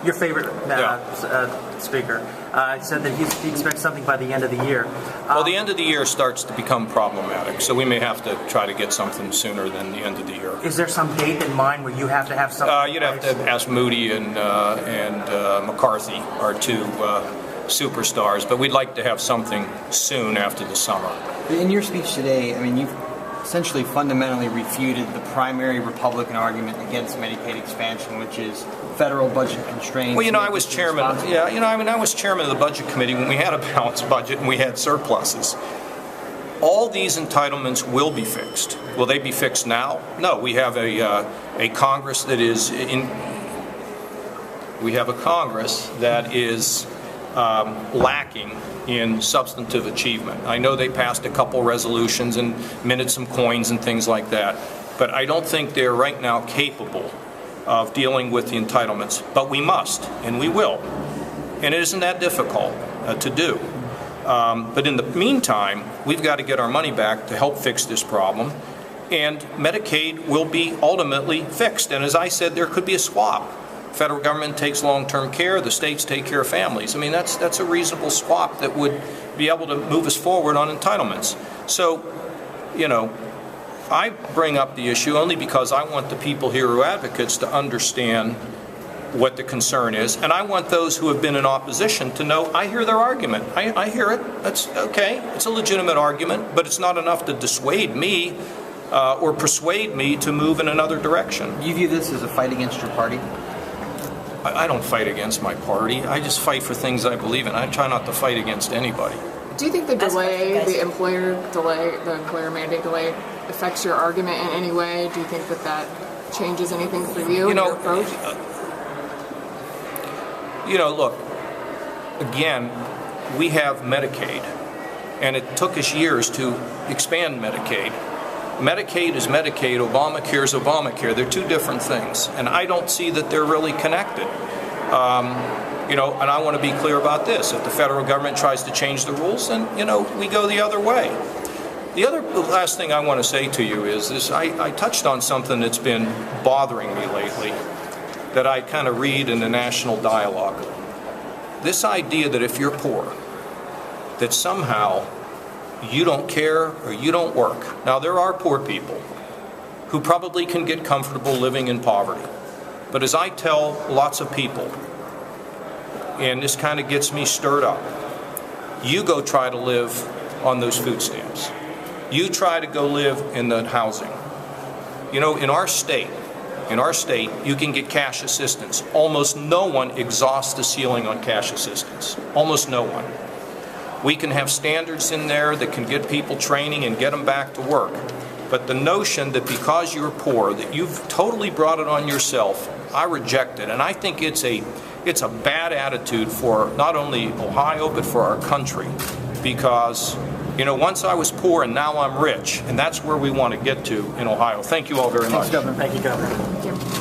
your favorite speaker, said that he expects something by the end of the year. Well, the end of the year starts to become problematic, so we may have to try to get something sooner than the end of the year. Is there some date in mind where you have to have something? You'd have to ask Moody and McCarthy, our two superstars, but we'd like to have something soon after the summer. In your speech today, I mean, you've essentially fundamentally refuted the primary Republican argument against Medicaid expansion, which is federal budget constraints. Well, I was chairman. I was chairman of the Budget Committee when we had a balanced budget and we had surpluses. All these entitlements will be fixed. Will they be fixed now? No. We have a Congress that is in. We have a Congress that is lacking in substantive achievement. I know they passed a couple resolutions and minted some coins and things like that, but I don't think they're right now capable of dealing with the entitlements. But we must, and we will. And it isn't that difficult to do. But in the meantime, we've got to get our money back to help fix this problem, and Medicaid will be ultimately fixed. And as I said, there could be a swap. Federal government takes long-term care, the states take care of families. I mean, that's a reasonable swap that would be able to move us forward on entitlements. So, I bring up the issue only because I want the people here who are advocates to understand what the concern is, and I want those who have been in opposition to know I hear their argument. I hear it. That's okay. It's a legitimate argument, but it's not enough to dissuade me or persuade me to move in another direction. Do you view this as a fight against your party? I don't fight against my party. I just fight for things I believe in. I try not to fight against anybody. Do you think the delay, the employer mandate delay, affects your argument in any way? Do you think that changes anything for you in your approach? Look, again, we have Medicaid, and it took us years to expand Medicaid. Medicaid is Medicaid, Obamacare is Obamacare. They're two different things, and I don't see that they're really connected. And I want to be clear about this. If the federal government tries to change the rules, then, we go the other way. The last thing I want to say to you is this. I touched on something that's been bothering me lately that I kind of read in the national dialogue. This idea that if you're poor, that somehow you don't care or you don't work. Now, there are poor people who probably can get comfortable living in poverty. But as I tell lots of people, and this kind of gets me stirred up, you go try to live on those food stamps. You try to go live in the housing. In our state, you can get cash assistance. Almost no one exhausts the ceiling on cash assistance. Almost no one. We can have standards in there that can get people training and get them back to work. But the notion that because you're poor, that you've totally brought it on yourself, I reject it. And I think it's a bad attitude for not only Ohio, but for our country. Because, once I was poor and now I'm rich, and that's where we want to get to in Ohio. Thank you all very much. Thanks, Governor. Thank you, Governor. Thank you.